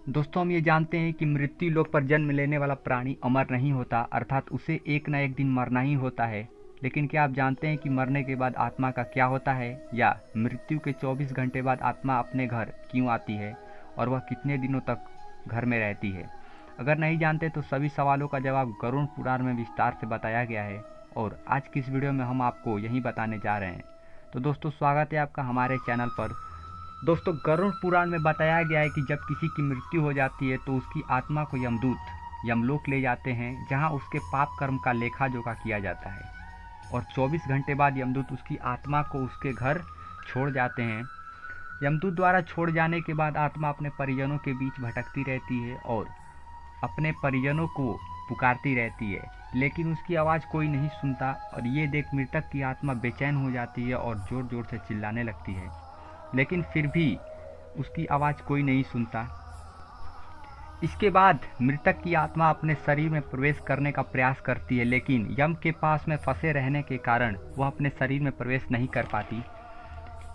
दोस्तों, हम ये जानते हैं कि मृत्यु लोक पर जन्म लेने वाला प्राणी अमर नहीं होता, अर्थात उसे एक न एक दिन मरना ही होता है। लेकिन क्या आप जानते हैं कि मरने के बाद आत्मा का क्या होता है, या मृत्यु के 24 घंटे बाद आत्मा अपने घर क्यों आती है और वह कितने दिनों तक घर में रहती है? अगर नहीं जानते तो सभी सवालों का जवाब गरुड़ पुराण में विस्तार से बताया गया है, और आज की इस वीडियो में हम आपको यही बताने जा रहे हैं। तो दोस्तों, स्वागत है आपका हमारे चैनल पर। दोस्तों, गरुड़ पुराण में बताया गया है कि जब किसी की मृत्यु हो जाती है तो उसकी आत्मा को यमदूत यमलोक ले जाते हैं, जहां उसके पाप कर्म का लेखा जोखा किया जाता है, और 24 घंटे बाद यमदूत उसकी आत्मा को उसके घर छोड़ जाते हैं। यमदूत द्वारा छोड़ जाने के बाद आत्मा अपने परिजनों के बीच भटकती रहती है और अपने परिजनों को पुकारती रहती है, लेकिन उसकी आवाज़ कोई नहीं सुनता। और ये देख मृतक की आत्मा बेचैन हो जाती है और ज़ोर ज़ोर से चिल्लाने लगती है, लेकिन फिर भी उसकी आवाज़ कोई नहीं सुनता। इसके बाद मृतक की आत्मा अपने शरीर में प्रवेश करने का प्रयास करती है, लेकिन यम के पास में फंसे रहने के कारण वह अपने शरीर में प्रवेश नहीं कर पाती।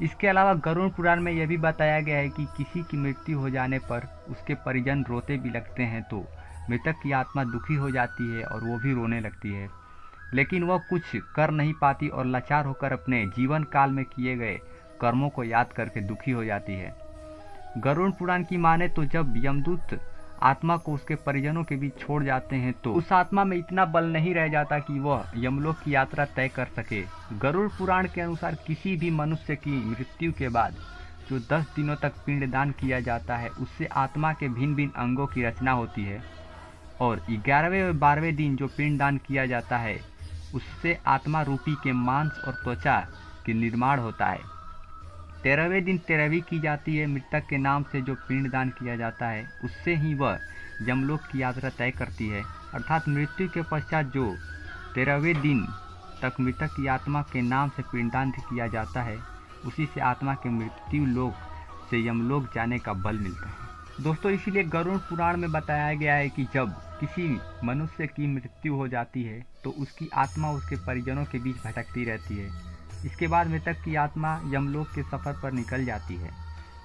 इसके अलावा गरुड़ पुराण में यह भी बताया गया है कि किसी की मृत्यु हो जाने पर उसके परिजन रोते भी लगते हैं तो मृतक की आत्मा दुखी हो जाती है और वो भी रोने लगती है, लेकिन वह कुछ कर नहीं पाती और लाचार होकर अपने जीवन काल में किए गए कर्मों को याद करके दुखी हो जाती है। गरुड़ पुराण की माने तो जब यमदूत आत्मा को उसके परिजनों के बीच छोड़ जाते हैं तो उस आत्मा में इतना बल नहीं रह जाता कि वह यमलोक की यात्रा तय कर सके। गरुड़ पुराण के अनुसार किसी भी मनुष्य की मृत्यु के बाद जो 10 दिनों तक पिंडदान किया जाता है, उससे आत्मा के भिन्न भिन्न अंगों की रचना होती है, और 11वें और 12वें दिन जो पिंडदान किया जाता है उससे आत्मा रूपी के मांस और त्वचा के निर्माण होता है। 13वें दिन 13वीं की जाती है। मृतक के नाम से जो पिंडदान किया जाता है उससे ही वह यमलोक की यात्रा तय करती है, अर्थात मृत्यु के पश्चात जो 13वें दिन तक मृतक की आत्मा के नाम से पिंडदान किया जाता है, उसी से आत्मा के मृत्यु लोक से यमलोक जाने का बल मिलता है। दोस्तों, इसीलिए गरुड़ पुराण में बताया गया है कि जब किसी मनुष्य की मृत्यु हो जाती है तो उसकी आत्मा उसके परिजनों के बीच भटकती रहती है। इसके बाद मृतक की आत्मा यमलोक के सफ़र पर निकल जाती है,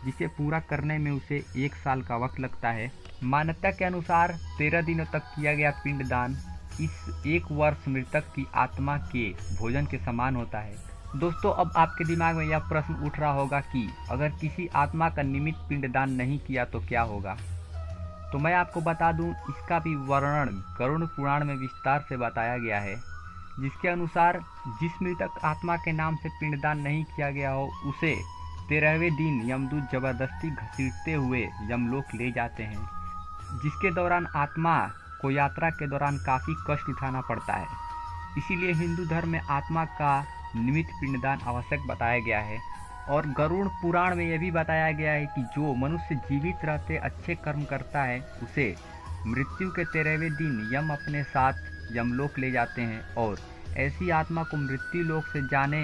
जिसे पूरा करने में उसे 1 साल का वक्त लगता है। मान्यता के अनुसार 13 दिनों तक किया गया पिंडदान इस 1 वर्ष मृतक की आत्मा के भोजन के समान होता है। दोस्तों, अब आपके दिमाग में यह प्रश्न उठ रहा होगा कि अगर किसी आत्मा का नियमित पिंडदान नहीं किया तो क्या होगा? तो मैं आपको बता दूं, इसका भी वर्णन गरुड़ पुराण में विस्तार से बताया गया है, जिसके अनुसार जिस मृतक आत्मा के नाम से पिंडदान नहीं किया गया हो उसे 13वें दिन यमदूत जबरदस्ती घसीटते हुए यमलोक ले जाते हैं, जिसके दौरान आत्मा को यात्रा के दौरान काफ़ी कष्ट उठाना पड़ता है। इसीलिए हिंदू धर्म में आत्मा का नियमित पिंडदान आवश्यक बताया गया है। और गरुड़ पुराण में यह भी बताया गया है कि जो मनुष्य जीवित रहते अच्छे कर्म करता है उसे मृत्यु के 13वें दिन यम अपने साथ यमलोक ले जाते हैं, और ऐसी आत्मा को मृत्यु लोक से जाने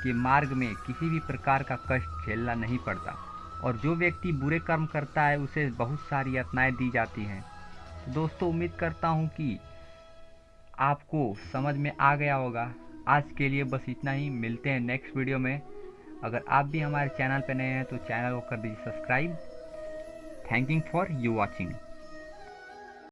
के मार्ग में किसी भी प्रकार का कष्ट झेलना नहीं पड़ता। और जो व्यक्ति बुरे कर्म करता है उसे बहुत सारी यातनाएं दी जाती हैं। तो दोस्तों, उम्मीद करता हूं कि आपको समझ में आ गया होगा। आज के लिए बस इतना ही, मिलते हैं नेक्स्ट वीडियो में। अगर आप भी हमारे चैनल पर नए हैं तो चैनल को कर दीजिए subscribe. Thank you for you watching.